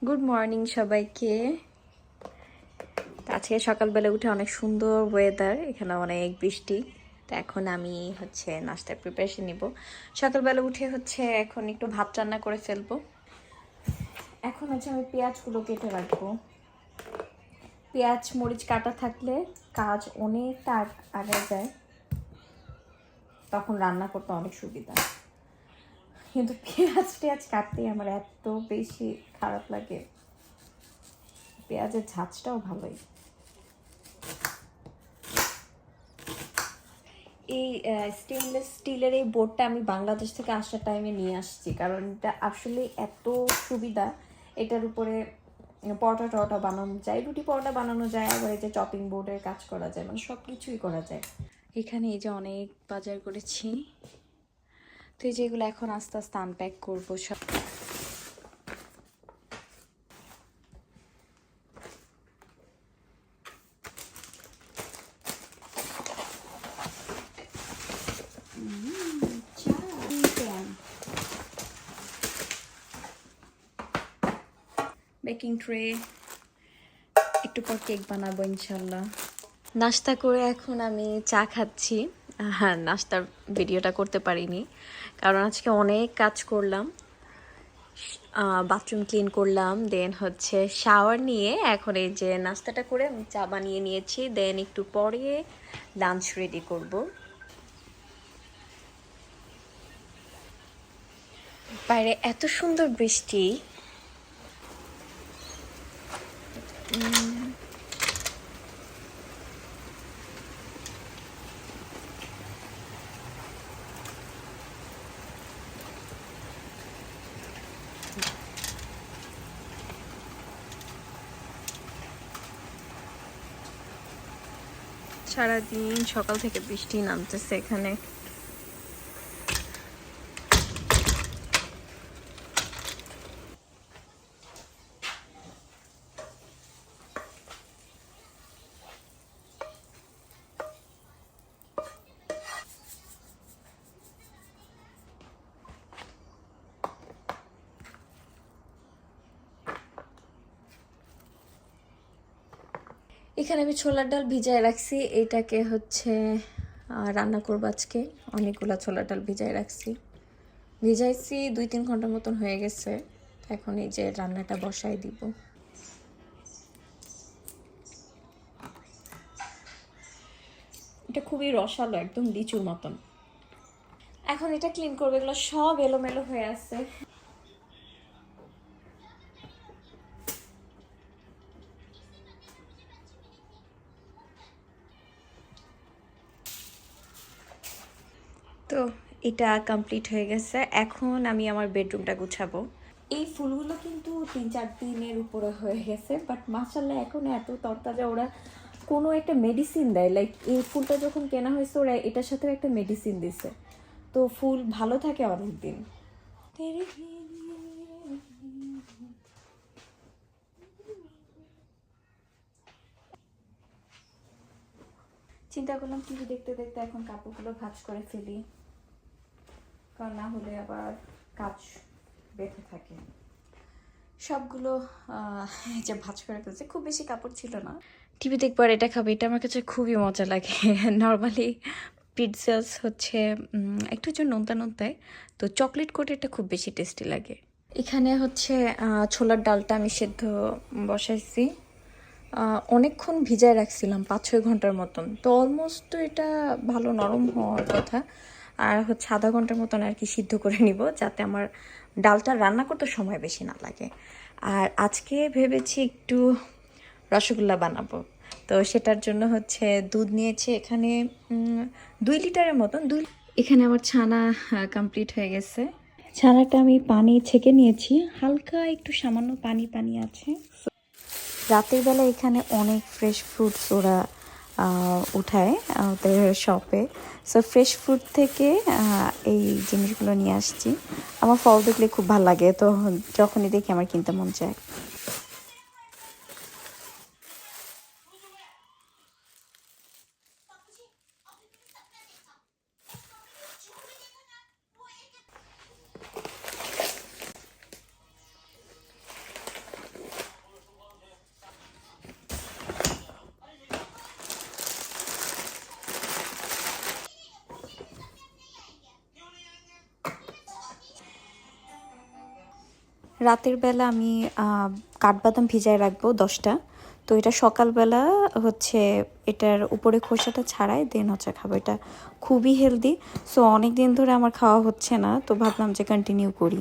Good morning সবাইকে। আজকে সকালবেলা উঠে অনেক সুন্দর ওয়েদার, এখানে অনেক বৃষ্টি। তো এখন আমি নাস্তার প্রিপারেশন নিব। সকালবেলা উঠে এখন একটু ভাত রান্না করে ফেলবো। এখন আমি পেঁয়াজগুলো কেটে রাখবো। পেঁয়াজ মরিচ কাটা থাকলে কাজ অনেকটা আগে যায়, তখন রান্না করতে অনেক সুবিধা। কিন্তু পেঁয়াজ কাটতেই আমার এত বেশি খারাপ লাগে। পেঁয়াজের ঝাঁজটাও ভালোই। এই স্টেনলেস স্টিলের এই বোর্ডটা আমি বাংলাদেশ থেকে আসার টাইমে নিয়ে আসছি, কারণ এটা আসলে এত সুবিধা। এটার উপরে পরোটা টরোটা বানানো যায়, রুটি পরোটা বানানো যায়, আবার এই যে চপিং বোর্ডের কাজ করা যায়, মানে সব কিছুই করা যায়। এখানে এই যে অনেক বাজার করেছি, তো এই যেগুলো এখন আস্তে আস্তে আনপ্যাক করবো সব। বেকিং ট্রে, একটু পর কেক বানাবো ইনশাল্লাহ। নাস্তা করে এখন আমি চা খাচ্ছি। হ্যাঁ, নাস্তার ভিডিওটা করতে পারিনি কারণ আজকে অনেক কাজ করলাম। বাথরুম ক্লিন করলাম, দেন শাওয়ার নিয়ে এখন এই যে নাস্তাটা করে আমি চা বানিয়ে নিয়েছি। দেন একটু পরে লাঞ্চ রেডি করব। বাইরে এত সুন্দর বৃষ্টি। সারাদিন সকাল থেকে বৃষ্টি নামতেছে এখানে। এখানে আমি ছোলার ডাল ভিজায় রাখছি, এটাকে রান্না করবো আজকে। অনেকগুলা ছোলার ডাল ভিজায় রাখছি, ভিজাইছি 2-3 ঘন্টার মতন হয়ে গেছে। এখন এই যে রান্নাটা বসাই দিব। এটা খুবই রসালো, একদম লিচুর মতন। এখন এটা ক্লিন করবো, এগুলো সব এলোমেলো হয়ে আছে। তো এটা কমপ্লিট হয়ে গেছে, এখন আমি আমার বেডরুমটা গুছাবো। এই ফুলগুলো কিন্তু 3-4 দিনের উপরে হয়ে গেছে, বাট মাশাআল্লাহ এখন এত তরতাজা। ওরা কোনো একটা মেডিসিন দেয়, লাইক এই ফুলটা যখন কেনা হয়েছে ওরা এটার সাথে একটা মেডিসিন দিছে, তো ফুল ভালো থাকে অনেক দিন। চিন্তা করলাম টিভি দেখতে দেখতে এখন কাপড়গুলো ভাঁজ করে ফেলি, কারণ না হলে আবার কাজ বেঁধে থাকে। সবগুলো যে ভাঁজ করে ফেলছে, খুব বেশি কাপড় ছিল না। টিভি দেখবার এটা খাবে, এটা আমার কাছে খুবই মজা লাগে। নর্মালি পিৎজাস একটু যে নোনতা নোনতায়, তো চকলেট কোট এটা খুব বেশি টেস্টি লাগে। এখানে ছোলার ডালটা আমি সেদ্ধ বসাইছি। অনেকক্ষণ ভিজায় রাখছিলাম, 5-6 ঘন্টার মতন। তো অলমোস্ট তো এটা ভালো নরম হওয়ার কথা। আর আধা ঘন্টার মতন আর কি সিদ্ধ করে নিব, যাতে আমার ডালটা রান্না করতে সময় বেশি না লাগে। আর আজকে ভেবেছি একটু রসগোল্লা বানাবো, তো সেটার জন্য দুধ নিয়েছি এখানে 2 লিটারের মতন। এখানে আমার ছানা কমপ্লিট হয়ে গেছে। ছানাটা আমি পানি ছেঁকে নিয়েছি, হালকা একটু সামান্য পানি পানি আছে। রাতের বেলা এখানে অনেক ফ্রেশ ফ্রুটস ওরা উঠায় ওদের শপে। সো ফ্রেশ ফ্রুট থেকে এই জিনিসগুলো নিয়ে আসছি। আমার ফল দেখলে খুব ভালো লাগে, তো যখনই দেখি আমার কিনতে মন চায়। রাতের বেলা আমি কাঠবাদাম ভিজায় রাখবো 10টা। তো এটা সকালবেলা হচ্ছে এটার উপরে খোসাটা ছাড়াই দেন হচ্ছে খাবো। এটা খুবই হেলদি। সো অনেক দিন ধরে আমার খাওয়া হচ্ছে না, তো ভাবলাম যে কন্টিনিউ করি।